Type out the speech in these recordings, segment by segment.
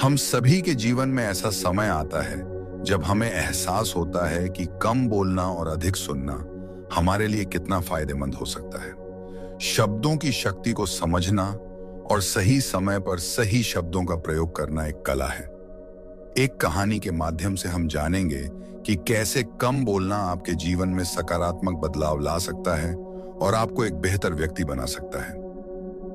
हम सभी के जीवन में ऐसा समय आता है जब हमें एहसास होता है कि कम बोलना और अधिक सुनना हमारे लिए कितना फायदेमंद हो सकता है। शब्दों की शक्ति को समझना और सही समय पर सही शब्दों का प्रयोग करना एक कला है। एक कहानी के माध्यम से हम जानेंगे कि कैसे कम बोलना आपके जीवन में सकारात्मक बदलाव ला सकता है और आपको एक बेहतर व्यक्ति बना सकता है।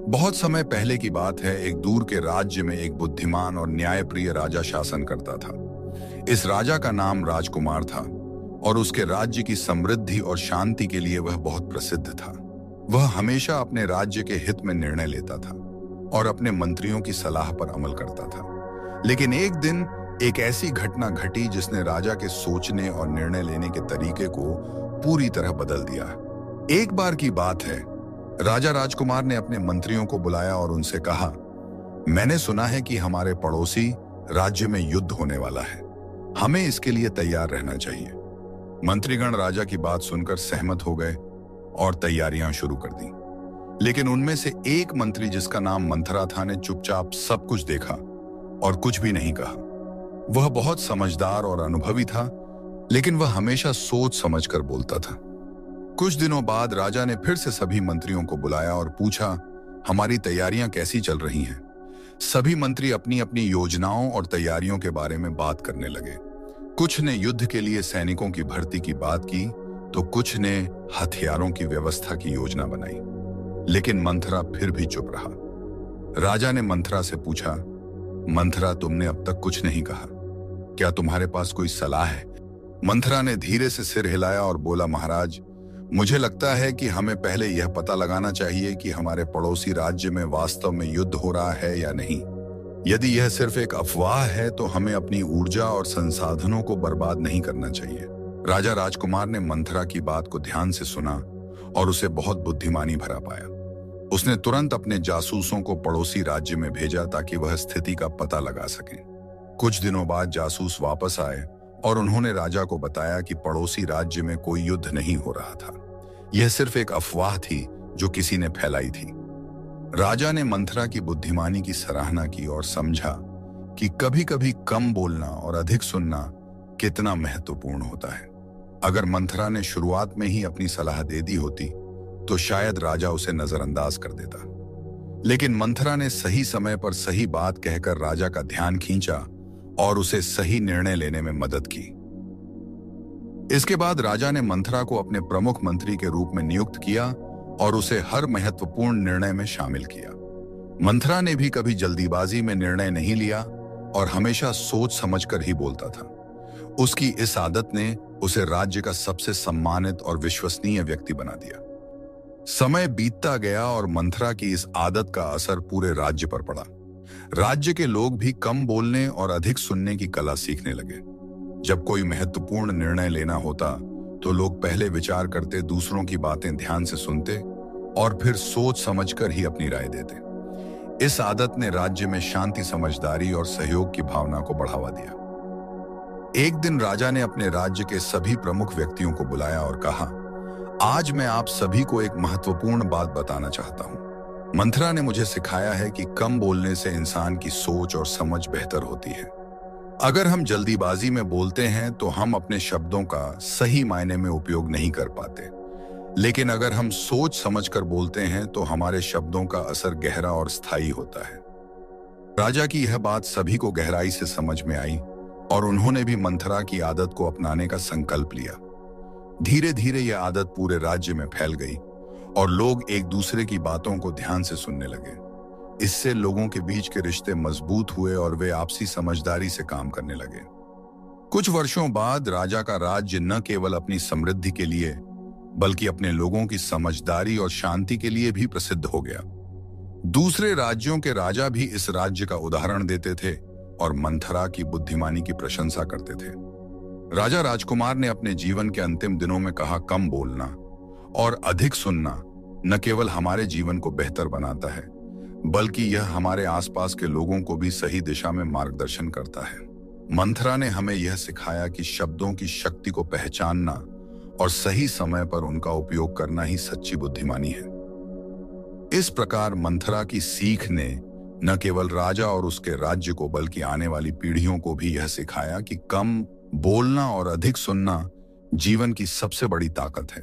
बहुत समय पहले की बात है, एक दूर के राज्य में एक बुद्धिमान और न्यायप्रिय राजा शासन करता था। इस राजा का नाम राजकुमार था और उसके राज्य की समृद्धि और शांति के लिए वह बहुत प्रसिद्ध था। वह हमेशा अपने राज्य के हित में निर्णय लेता था और अपने मंत्रियों की सलाह पर अमल करता था। लेकिन एक दिन एक ऐसी घटना घटी जिसने राजा के सोचने और निर्णय लेने के तरीके को पूरी तरह बदल दिया। एक बार की बात है, राजा राजकुमार ने अपने मंत्रियों को बुलाया और उनसे कहा, मैंने सुना है कि हमारे पड़ोसी राज्य में युद्ध होने वाला है। हमें इसके लिए तैयार रहना चाहिए। मंत्रीगण राजा की बात सुनकर सहमत हो गए और तैयारियां शुरू कर दी। लेकिन उनमें से एक मंत्री, जिसका नाम मंथरा था, ने चुपचाप सब कुछ देखा और कुछ भी नहीं कहा। वह बहुत समझदार और अनुभवी था, लेकिन वह हमेशा सोच समझकर बोलता था। कुछ दिनों बाद राजा ने फिर से सभी मंत्रियों को बुलाया और पूछा, हमारी तैयारियां कैसी चल रही हैं? सभी मंत्री अपनी अपनी योजनाओं और तैयारियों के बारे में बात करने लगे। कुछ ने युद्ध के लिए सैनिकों की भर्ती की बात की, तो कुछ ने हथियारों की व्यवस्था की योजना बनाई। लेकिन मंथरा फिर भी चुप रहा। राजा ने मंथरा से पूछा, मंथरा, तुमने अब तक कुछ नहीं कहा, क्या तुम्हारे पास कोई सलाह है? मंथरा ने धीरे से सिर हिलाया और बोला, महाराज, मुझे लगता है कि हमें पहले यह पता लगाना चाहिए कि हमारे पड़ोसी राज्य में वास्तव में युद्ध हो रहा है या नहीं। यदि यह सिर्फ एक अफवाह है तो हमें अपनी ऊर्जा और संसाधनों को बर्बाद नहीं करना चाहिए। राजा राजकुमार ने मंथरा की बात को ध्यान से सुना और उसे बहुत बुद्धिमानी भरा पाया। उसने तुरंत अपने जासूसों को पड़ोसी राज्य में भेजा ताकि वह स्थिति का पता लगा सकें। कुछ दिनों बाद जासूस वापस आए और उन्होंने राजा को बताया कि पड़ोसी राज्य में कोई युद्ध नहीं हो रहा था। यह सिर्फ एक अफवाह थी जो किसी ने फैलाई थी। राजा ने मंथरा की बुद्धिमानी की सराहना की और समझा कि कभी-कभी कम बोलना और अधिक सुनना कितना महत्वपूर्ण होता है। अगर मंथरा ने शुरुआत में ही अपनी सलाह दे दी होती तो शायद राजा उसे नजरअंदाज कर देता। लेकिन मंथरा ने सही समय पर सही बात कहकर राजा का ध्यान खींचा और उसे सही निर्णय लेने में मदद की। इसके बाद राजा ने मंथरा को अपने प्रमुख मंत्री के रूप में नियुक्त किया और उसे हर महत्वपूर्ण निर्णय में शामिल किया। मंथरा ने भी कभी जल्दीबाजी में निर्णय नहीं लिया और हमेशा सोच समझकर ही बोलता था। उसकी इस आदत ने उसे राज्य का सबसे सम्मानित और विश्वसनीय व्यक्ति बना दिया। समय बीतता गया और मंथरा की इस आदत का असर पूरे राज्य पर पड़ा। राज्य के लोग भी कम बोलने और अधिक सुनने की कला सीखने लगे। जब कोई महत्वपूर्ण निर्णय लेना होता तो लोग पहले विचार करते, दूसरों की बातें ध्यान से सुनते और फिर सोच समझकर ही अपनी राय देते। इस आदत ने राज्य में शांति, समझदारी और सहयोग की भावना को बढ़ावा दिया। एक दिन राजा ने अपने राज्य के सभी प्रमुख व्यक्तियों को बुलाया और कहा, आज मैं आप सभी को एक महत्वपूर्ण बात बताना चाहता हूं। मंथरा ने मुझे सिखाया है कि कम बोलने से इंसान की सोच और समझ बेहतर होती है। अगर हम जल्दीबाजी में बोलते हैं तो हम अपने शब्दों का सही मायने में उपयोग नहीं कर पाते। लेकिन अगर हम सोच समझकर बोलते हैं तो हमारे शब्दों का असर गहरा और स्थायी होता है। राजा की यह बात सभी को गहराई से समझ में आई और उन्होंने भी मंथरा की आदत को अपनाने का संकल्प लिया। धीरे धीरे यह आदत पूरे राज्य में फैल गई और लोग एक दूसरे की बातों को ध्यान से सुनने लगे। इससे लोगों के बीच के रिश्ते मजबूत हुए और वे आपसी समझदारी से काम करने लगे। कुछ वर्षों बाद राजा का राज्य न केवल अपनी समृद्धि के लिए बल्कि अपने लोगों की समझदारी और शांति के लिए भी प्रसिद्ध हो गया। दूसरे राज्यों के राजा भी इस राज्य का उदाहरण देते थे और मंथरा की बुद्धिमानी की प्रशंसा करते थे। राजा राजकुमार ने अपने जीवन के अंतिम दिनों में कहा, कम बोलना और अधिक सुनना न केवल हमारे जीवन को बेहतर बनाता है बल्कि यह हमारे आसपास के लोगों को भी सही दिशा में मार्गदर्शन करता है। मंथरा ने हमें यह सिखाया कि शब्दों की शक्ति को पहचानना और सही समय पर उनका उपयोग करना ही सच्ची बुद्धिमानी है। इस प्रकार मंथरा की सीख ने न केवल राजा और उसके राज्य को बल्कि आने वाली पीढ़ियों को भी यह सिखाया कि कम बोलना और अधिक सुनना जीवन की सबसे बड़ी ताकत है।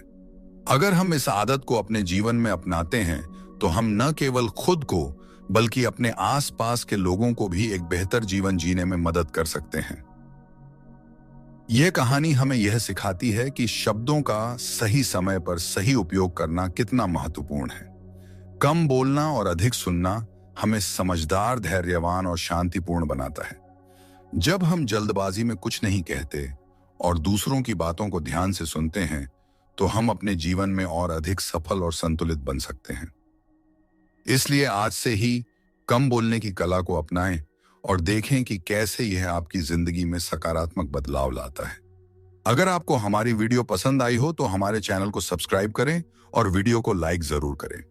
अगर हम इस आदत को अपने जीवन में अपनाते हैं तो हम न केवल खुद को बल्कि अपने आसपास के लोगों को भी एक बेहतर जीवन जीने में मदद कर सकते हैं। यह कहानी हमें यह सिखाती है कि शब्दों का सही समय पर सही उपयोग करना कितना महत्वपूर्ण है। कम बोलना और अधिक सुनना हमें समझदार, धैर्यवान और शांतिपूर्ण बनाता है। जब हम जल्दबाजी में कुछ नहीं कहते और दूसरों की बातों को ध्यान से सुनते हैं तो हम अपने जीवन में और अधिक सफल और संतुलित बन सकते हैं। इसलिए आज से ही कम बोलने की कला को अपनाएं और देखें कि कैसे यह आपकी जिंदगी में सकारात्मक बदलाव लाता है। अगर आपको हमारी वीडियो पसंद आई हो तो हमारे चैनल को सब्सक्राइब करें और वीडियो को लाइक जरूर करें।